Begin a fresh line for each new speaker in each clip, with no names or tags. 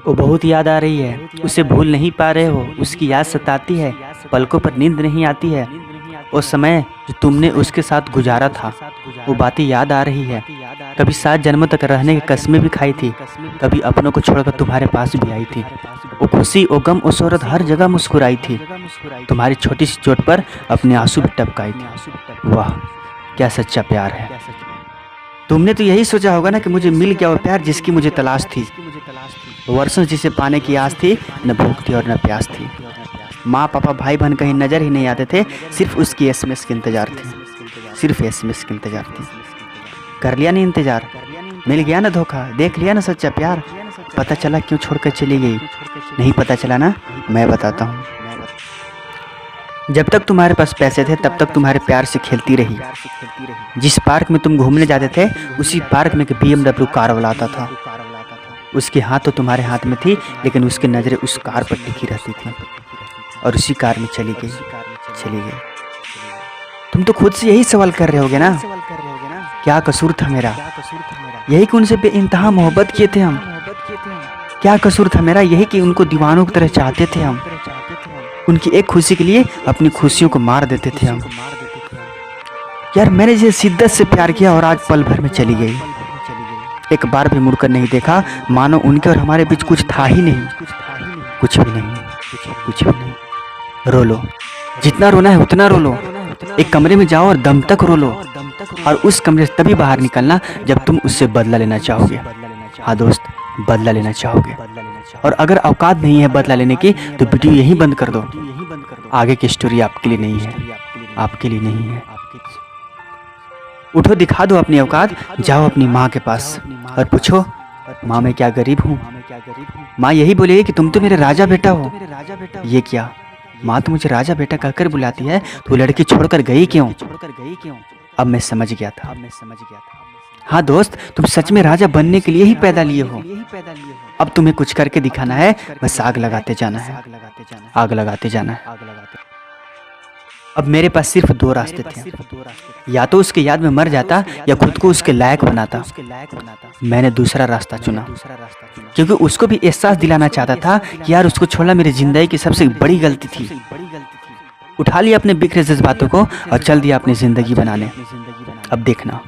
वो बहुत याद आ रही है, उसे भूल नहीं पा रहे हो, उसकी याद सताती है, पलकों पर नींद नहीं आती है। वो समय जो तुमने उसके साथ गुजारा था, वो बातें याद आ रही है। कभी 7 जन्मों तक रहने की कसमें भी खाई थी, कभी अपनों को छोड़कर तुम्हारे पास भी आई थी। वो खुशी, वो गम, वो शोहरत हर जगह मुस्कुराई थी। तुम्हारी छोटी सी चोट पर अपने आंसू भी टपकाई थी। वाह, क्या सच्चा प्यार है। तुमने तो यही सोचा होगा ना कि मुझे मिल गया वो प्यार जिसकी मुझे तलाश थी। वर्षों जिसे पाने की आस थी, न भूख थी और न प्यास थी। माँ पापा भाई बहन कहीं नजर ही नहीं आते थे, सिर्फ उसकी एसएमएस के इंतजार थे, सिर्फ एसएमएस के इंतजार थे। कर लिया नहीं इंतजार, मिल गया ना धोखा, देख लिया ना सच्चा प्यार। पता चला क्यों छोड़कर चली गई? नहीं पता चला ना, मैं बताता हूँ। जब तक तुम्हारे पास पैसे थे तब तक तुम्हारे प्यार से खेलती रही। जिस पार्क में तुम घूमने जाते थे उसी पार्क में एक BMW कार वाला आता था। उसके हाथ तो तुम्हारे हाथ में थी, लेकिन उसकी नज़रें उस कार पर टिकी रहती थी और उसी कार में चली गई। तुम तो खुद से यही सवाल कर रहे होगे ना, क्या कसूर था मेरा? यही कि उनसे बेइंतहा मोहब्बत किए थे हम। क्या कसूर था मेरा? यही कि उनको दीवानों की तरह चाहते थे हम। उनकी एक खुशी के लिए अपनी खुशियों को मार देते थे हम। यार, मैंने जिसे शिद्दत से प्यार किया और आज पल भर में चली गई। एक बार भी मुड़कर नहीं देखा, मानो उनके और हमारे बीच कुछ था ही नहीं। कुछ भी नहीं। रो लो, जितना रोना है उतना रो लो। एक कमरे में जाओ और दम तक रो लो, और उस कमरे से तभी बाहर निकलना जब तुम उससे बदला लेना चाहोगे। हाँ दोस्त, बदला लेना चाहोगे। और अगर औकात नहीं है बदला लेने की तो वीडियो यहीं बंद कर दो। आगे की स्टोरी आपके लिए नहीं है, आपके लिए नहीं है। उठो, दिखा दो अपनी औकात, जाओ अपनी माँ के पास और पूछो, माँ मैं क्या गरीब हूँ? माँ यही बोलेगी कि तुम तो मेरे राजा बेटा हो। ये क्या, माँ तो मुझे राजा बेटा कहकर बुलाती है, तो लड़की छोड़कर गई क्यों? अब मैं समझ गया था। हाँ दोस्त, तुम सच में राजा बनने के लिए ही पैदा लिए हो। अब तुम्हें कुछ करके दिखाना है, बस आग लगाते जाना है, आग लगाते जाना है। अब मेरे पास सिर्फ 2 रास्ते थे, या तो उसके याद में मर जाता या खुद को उसके लायक बनाता। मैंने दूसरा रास्ता चुना, क्योंकि उसको भी एहसास दिलाना चाहता था कि यार उसको छोड़ना मेरी जिंदगी की सबसे बड़ी गलती थी। उठा लिया अपने बिखरे जज्बातों को और चल दिया अपनी जिंदगी बनाने। अब देखना,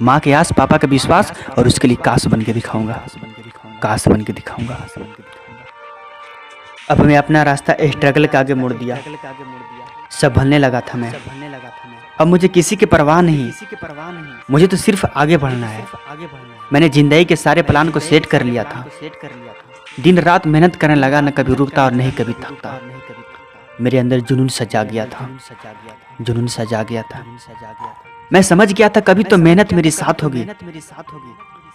माँ के आस, पापा का विश्वास, और उसके लिए काश बन के दिखाऊंगा, काश बन के दिखाऊंगा। अब मैं अपना रास्ता स्ट्रगल के आगे मोड़ दिया। संभलने लगा था मैं। अब मुझे किसी की परवाह नहीं, मुझे तो सिर्फ आगे बढ़ना है। मैंने जिंदगी के सारे प्लान को सेट कर लिया था। दिन रात मेहनत करने लगा, न कभी रुकता और नहीं कभी थकता। मेरे अंदर जुनून सजा गया था, जुनून सजा गया था। मैं समझ गया था कभी तो मेहनत मेरी साथ होगी,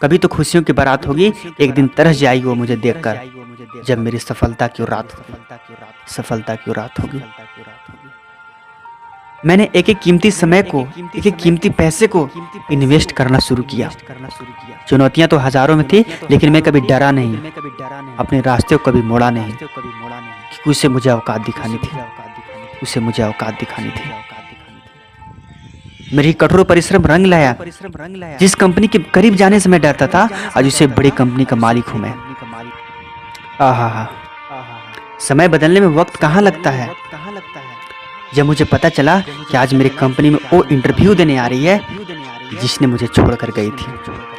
कभी तो खुशियों की बारात होगी। एक दिन तरस जाएगी वो मुझे देखकर, जब मेरी सफलता की रात होगी, सफलता की रात होगी। मैंने एक एक कीमती समय को, एक एक कीमती पैसे को इन्वेस्ट करना शुरू किया। चुनौतियां तो हजारों में थी, लेकिन मैं कभी डरा नहीं, अपने रास्ते को कभी मोड़ा नहीं, क्योंकि उसे मुझे औकात दिखानी थी, उसे मुझे औकात दिखानी थी। मेरी कठोर परिश्रम रंग लाया। जिस कंपनी के करीब जाने से मैं डरता था, आज उसे बड़ी कंपनी का मालिक हूं मैं। आहा, समय बदलने में वक्त कहाँ लगता है। जब मुझे पता चला कि आज मेरी कंपनी में वो इंटरव्यू देने आ रही है जिसने मुझे छोड़कर गई थी,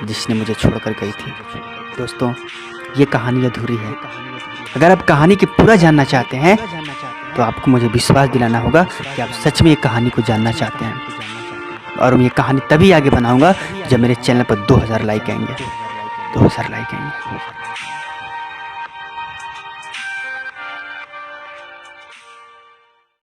जिसने मुझे छोड़कर गई थी। दोस्तों, ये कहानी अधूरी है। अगर आप कहानी की पूरा जानना चाहते हैं तो आपको मुझे विश्वास दिलाना होगा कि आप सच में ये कहानी को जानना चाहते हैं। और मैं ये कहानी तभी आगे बनाऊंगा जब मेरे चैनल पर 2000 लाइक आएंगे, 2000 लाइक आएंगे।